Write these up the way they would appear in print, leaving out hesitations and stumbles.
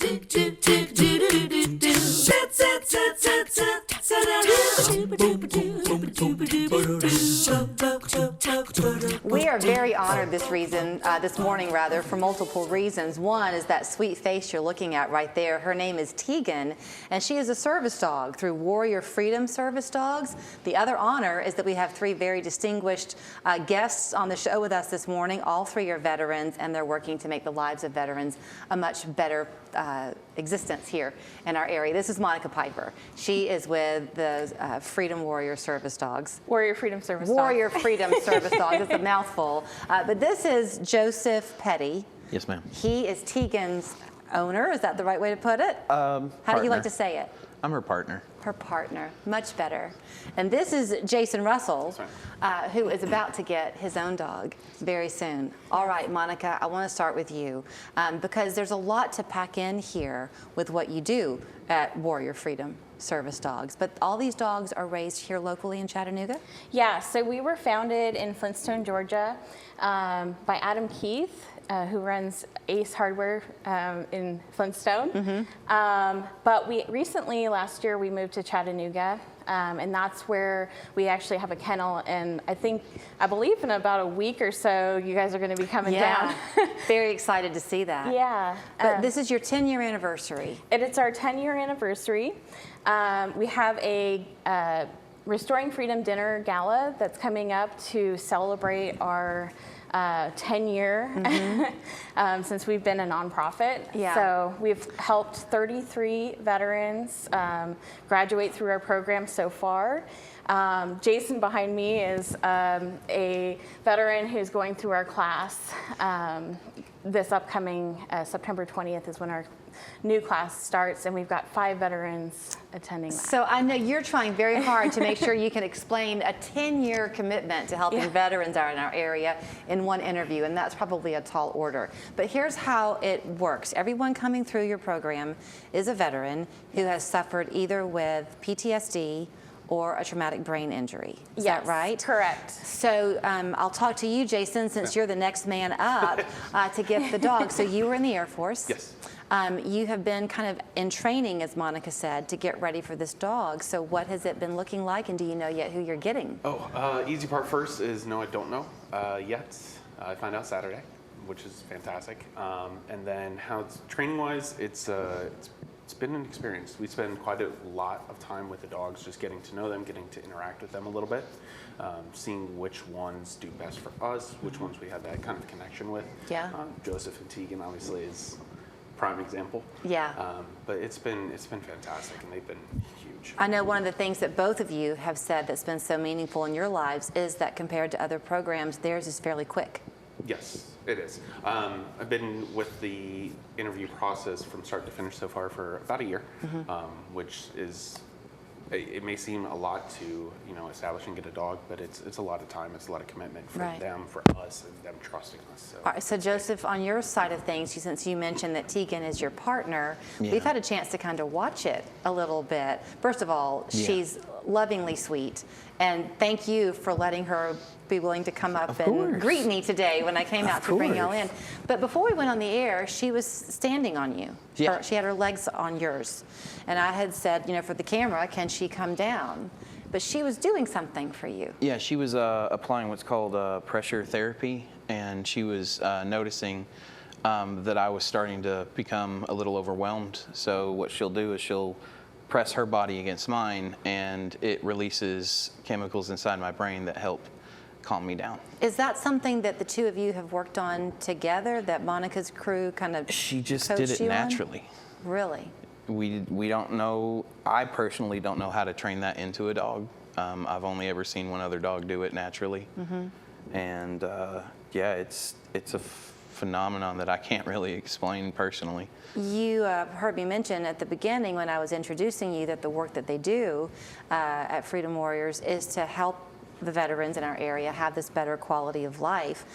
We are very honored this morning for multiple reasons. One is that sweet face you're looking at right there. Her name is Tegan, and she is a service dog through Warrior Freedom Service Dogs. The other honor is that we have three very distinguished guests on the show with us this morning. All three are veterans, and they're working to make the lives of veterans a much better existence here in our area. This is Monica Piper. She is with the Freedom Warrior Service Dogs. Warrior Freedom Service Dogs. Warrior Freedom Service Dogs. It's a mouthful. But this is Joseph Petty. Yes, ma'am. He is Tegan's owner. Is that the right way to put it? How do you like to say it? I'm her partner. Her partner. Much better. And this is Jason Russell, who is about to get his own dog very soon. All right, Monica, I want to start with you because there's a lot to pack in here with what you do at Warrior Freedom Service Dogs. But all these dogs are raised here locally in Chattanooga? Yeah, so we were founded in Flintstone, Georgia by Adam Keith, who runs Ace Hardware in Flintstone. But we recently, last year, we moved to Chattanooga, and that's where we actually have a kennel. And I believe in about a week or so, you guys are going to be coming down. Very excited to see that. Yeah. But this is your 10-year anniversary. It's our 10-year anniversary. We have a Restoring Freedom Dinner Gala that's coming up to celebrate our 10-year since we've been a nonprofit. Yeah. So we've helped 33 veterans graduate through our program so far. Jason behind me is a veteran who's going through our class. This upcoming September 20th is when our new class starts, and we've got 5 veterans attending that. So I know you're trying very hard to make sure you can explain a 10-year commitment to helping veterans out in our area in one interview, and that's probably a tall order. But here's how it works. Everyone coming through your program is a veteran who has suffered either with PTSD or a traumatic brain injury. Is that right? Correct. So I'll talk to you, Jason, since you're the next man up to get the dog. So you were in the Air Force. Yes. You have been kind of in training, as Monica said, to get ready for this dog. So what has it been looking like, and do you know yet who you're getting? Easy part first is no, I don't know yet. I find out Saturday, which is fantastic. And then how it's training-wise, it's been an experience. We spend quite a lot of time with the dogs, just getting to know them, getting to interact with them a little bit, seeing which ones do best for us, which ones we have that kind of connection with. Yeah. Joseph and Tegan obviously is prime example. Yeah. But it's been fantastic, and they've been huge. I know one of the things that both of you have said that's been so meaningful in your lives is that compared to other programs, theirs is fairly quick. Yes, it is. I've been with the interview process from start to finish so far for about a year, which is, it may seem a lot to establish and get a dog, but it's a lot of time, it's a lot of commitment for them, for us, and them trusting us. So. All right, so Joseph, on your side of things, since you mentioned that Tegan is your partner, we've had a chance to kind of watch it a little bit. First of all, she's lovingly sweet, and thank you for letting her be willing to come up and greet me today when I came out to bring y'all in. But before we went on the air, she was standing on you. Yeah. She had her legs on yours. And I had said, for the camera, can she come down? But she was doing something for you. Yeah, she was applying what's called pressure therapy, and she was noticing that I was starting to become a little overwhelmed. So what she'll do is she'll press her body against mine, and it releases chemicals inside my brain that help calm me down. Is that something that the two of you have worked on together, that Monica's crew kind of She just coached did it you on? naturally. Really? We don't know, I personally don't know how to train that into a dog. I've only ever seen one other dog do it naturally. And yeah, it's a phenomenon that I can't really explain personally. You heard me mention at the beginning when I was introducing you that the work that they do at Freedom Warriors is to help the veterans in our area have this better quality of life.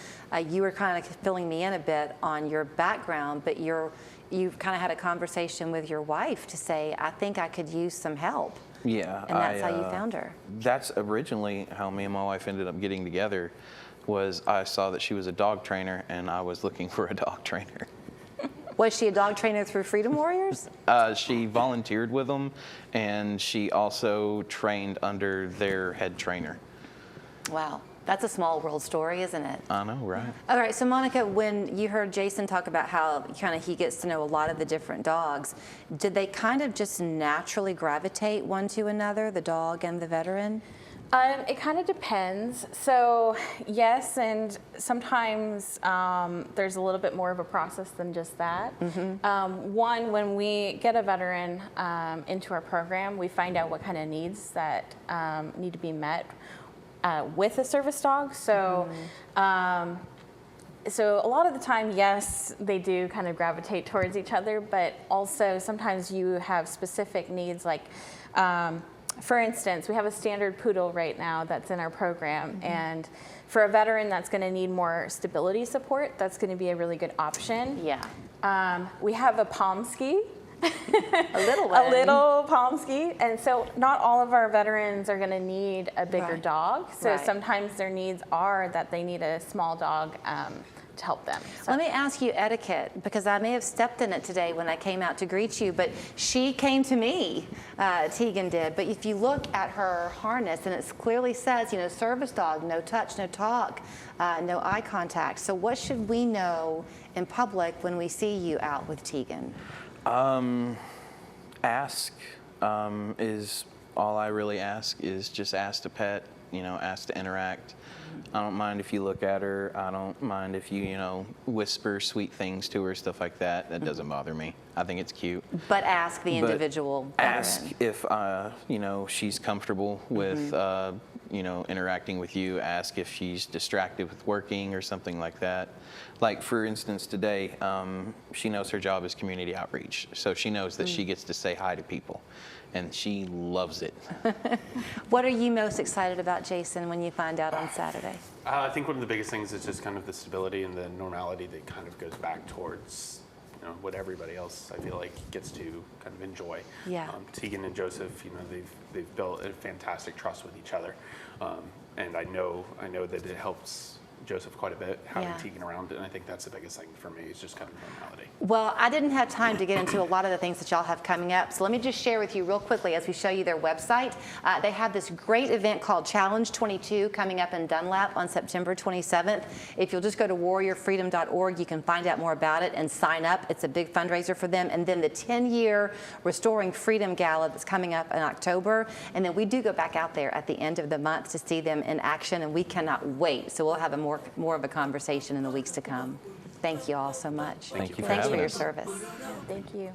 You were kind of filling me in a bit on your background, but you've kind of had a conversation with your wife to say, I think I could use some help. Yeah. And that's how you found her. That's originally how me and my wife ended up getting together, was I saw that she was a dog trainer and I was looking for a dog trainer. Was she a dog trainer through Freedom Warriors? She volunteered with them, and she also trained under their head trainer. Wow, that's a small world story, isn't it? I know, right? All right, so Monica, when you heard Jason talk about how kind of he gets to know a lot of the different dogs, did they kind of just naturally gravitate one to another, the dog and the veteran? It kind of depends. So yes, and sometimes there's a little bit more of a process than just that. One, when we get a veteran into our program, we find out what kind of needs that need to be met with a service dog. So. So a lot of the time, yes, they do kind of gravitate towards each other, but also sometimes you have specific needs, like, for instance, we have a standard poodle right now that's in our program, and for a veteran that's going to need more stability support, that's going to be a really good option. Yeah. We have a Pomsky. A little A one. little Pomsky, and so not all of our veterans are going to need a bigger Right. dog. So Right. sometimes their needs are that they need a small dog to help them. So. Let me ask you etiquette, because I may have stepped in it today when I came out to greet you, but she came to me, Tegan did. But if you look at her harness, and it clearly says, you know, service dog, no touch, no talk, no eye contact. So what should we know in public when we see you out with Tegan? Ask is all I really ask, is just ask to pet, you know, ask to interact. I don't mind if you look at her. I don't mind if you, whisper sweet things to her, stuff like that. That doesn't bother me. I think it's cute. But ask the But individual ask veteran. if, she's comfortable with, interacting with you. Ask if she's distracted with working or something like that. Like, for instance, today, she knows her job is community outreach. So she knows that she gets to say hi to people, and she loves it. What are you most excited about, Jason, when you find out on Saturday? I think one of the biggest things is just kind of the stability and the normality that kind of goes back towards, what everybody else I feel like gets to kind of enjoy. Yeah. Tegan and Joseph, they've built a fantastic trust with each other, and I know that it helps Joseph quite a bit having Yeah. Tegan around, and I think that's the biggest thing for me is just kind of normality. Well, I didn't have time to get into a lot of the things that y'all have coming up, so let me just share with you real quickly as we show you their website. They have this great event called Challenge 22 coming up in Dunlap on September 27th. If you'll just go to warriorfreedom.org, you can find out more about it and sign up. It's a big fundraiser for them. And then the 10-year Restoring Freedom Gala that's coming up in October. And then we do go back out there at the end of the month to see them in action, and we cannot wait. So we'll have a more of a conversation in the weeks to come. Thank you all so much. Thank you for Thanks for having your us. service. Thank you.